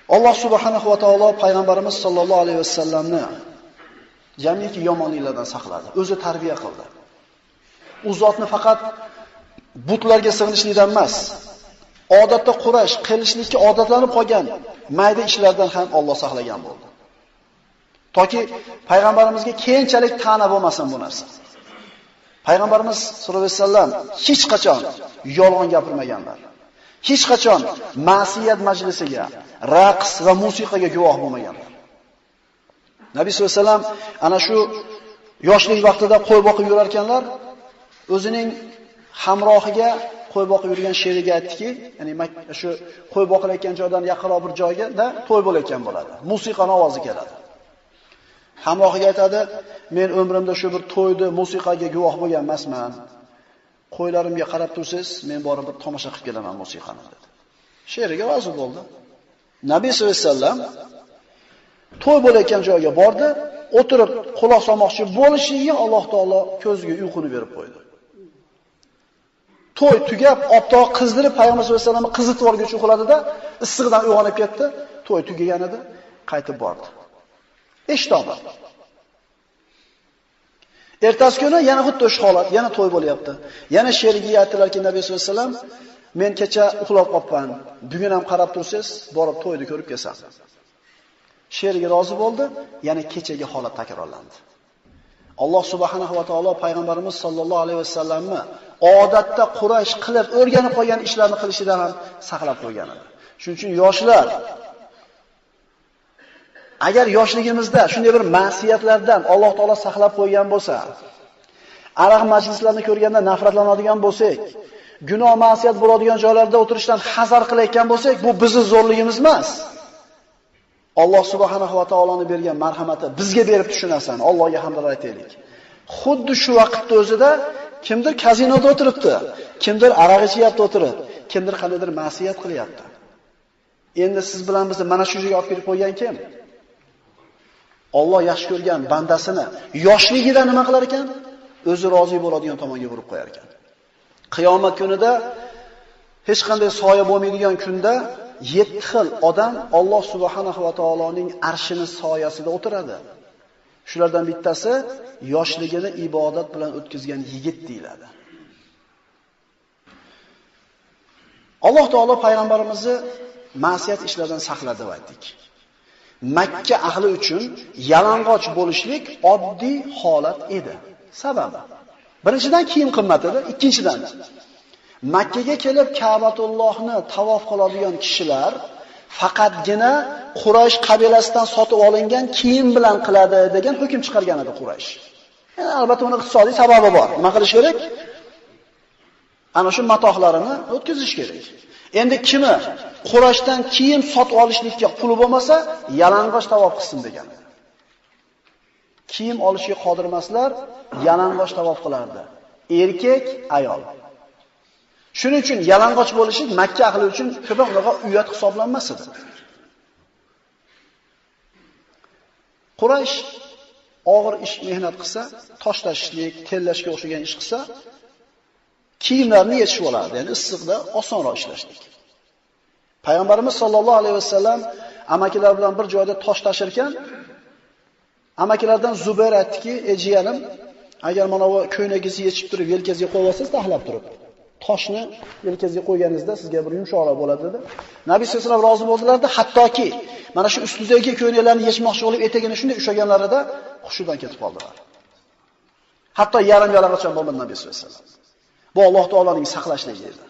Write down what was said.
Alloh subhanahu va taolo payg'ambarimiz sollallohu alayhi vasallamni jamiki yomonliklardan saqladi, o'zi tarbiya qildi. U zotni faqat butlarga sig'inishlikdan emas, odatda Quraysh qilishlikka odatlanib qolgan mayda ishlardan ham Alloh saqlagan bo'ldi. Toki payg'ambarimizga keyinchalik ta'na bo'lmasin bu narsa. Payg'ambarimiz sollallohu alayhi vasallam hech qachon yolg'on gapirmaganlar. Hech qachon ma'siyat majlisiga, raqs va musiqaga guvoh bo'lmaganlar. Nabiy sollallohu alayhi vasallam ana shu yoshlik vaqtida qo'y boqib yurar ekanlar, o'zining hamrohiga qo'y boqib yurgan sheriga aytdiki, ya'ni shu qo'y boqilayotgan joydan yaqinroq bir joyga to'y bo'layotgan bo'ladi. Musiqaning ovozi keladi. Hamrohiga aytadi, men umrimda shu bir to'yni musiqaga guvoh bo'lgan emasman. Qo'ylarimga qarab tursiz, men borib bir tomosha qilib kelaman musiqani dedi. Sheriga rozi bo'ldi. Nabiy sollallohu alayhi vasallam to'y bo'layotgan joyga bordi, o'tirib quloq solmoqchi bo'lishiga Alloh taolo ko'ziga uyquni berib qo'ydi. To'y tugab, optoq qizdirib payg'ambar sollallohu alayhi vasallamni qizitib olguchi uxladida, issiqdan uyg'onib ketdi. To'y tugagan edi, qaytib bordi. Eshitdi. Ertasi kuni yana xuddi shu holat, yana to'y bo'lyapti. Yana sherigiga aytdilarki, Nabiy sollallohu alayhi vasallam, men kecha uxlab qolibman. Bugun ham qarab tursiz, borib to'yni ko'rib kelsan. Sheriga rozi bo'ldi, yana kechagi holat takrorlandi. Alloh subhanahu va taolo payg'ambarimiz sollallohu alayhi vasallamni odatda Quraysh qilib o'rganib qolgan ishlarni qilishidan ham saqlab qo'ygan edi. Shuning uchun yoshlar agar yoshligimizda shunday bir ma'siyatlardan Alloh taolo saqlab qo'ygan bo'lsa, araq majlislarni ko'rganda nafratlanadigan bo'lsak, gunoh ma'siyat bo'ladigan joylarda o'tirishdan hazar qilayotgan bo'lsak, bu bizning zo'rligimiz emas. Alloh subhanahu va taoloning bergan marhamati bizga berib shu narsani Allohga hamdlar aytaylik. Xuddi shu vaqtda o'zida kimdir kazinoda o'tiribdi, kimdir araq ichyapti o'tirib, kimdir qandaydir ma'siyat qilyapti. Endi siz bilan bizni mana shu joyga olib kelib qo'ygan kim? Alloh yaxshi ko'rgan bandasini yoshligida nima qilar ekan? O'zi rozi bo'ladigan tomonga burib qo'yar ekan. Qiyomat kunida hech qanday soya bo'lmaydigan kunda 7 xil odam Alloh subhanahu va taoloning arshining soyasida o'tiradi. Shulardan bittasi yoshligini ibodat bilan o'tkazgan yigit deyiladi. Alloh taolo payg'ambarimizni ma'siyat ishlardan saqladi deb aytdik. Makka ahli uchun yalang'och bo'lishlik oddiy holat edi. Sababi: birinchidan kiyim qimmat edi, ikkinchidan Makkaga kelib Ka'batullohni tavof qiladigan kishilar faqatgina Quraysh qabilasidan sotib olingan kiyim bilan qiladi degan hukm chiqargan edi Quraysh. Yani albatta uning iqtisodiy sababi bor. Nima qilish kerak? Ana shu matohlarini o'tkazish kerak. Endi kimi Qurayshdan kiyim sotib olishlikka puli bo'lmasa, yalang'och tavof qilsin degan. Kiyim olishga qodir emaslar, yalang'och tavof qilardi. Erkak, ayol. Shuning uchun yalang'och bo'lishi Makka ahli uchun ko'proq uyat hisoblanmas edi. Quraysh og'ir ish mehnat qilsa, tosh tashishlik, tellashga o'xshagan ish qilsa, kiyimlarni yechib olardi. Ya'ni issiqda osonroq ishlashdik. Payg'ambarimiz sollallohu alayhi vasallam amakilar bilan bir joyda tosh tashir ekan, amakilardan Zubayr aytdiki, jiyanim, agar mana bu ko'ynagingizni yechib turib, yelkangizga qo'yib olsangiz, taxlab turib, toshni yelkangizga qo'yganingizda sizga bir yumshoqroq bo'ladi dedi. Nabiy sollallohu alayhi vasallam rozi bo'ldilar-da, hattoki mana shu ustidagi ko'ylaklarni yechmoqchi bo'lib etagini shunday ushlaganlarida xushudan ketib qoldilar. Hatto yarim yalang'och ham bo'lmadi Nabiy sollallohu alayhi vasallam. Bu Alloh taolaning saqlashligi edi.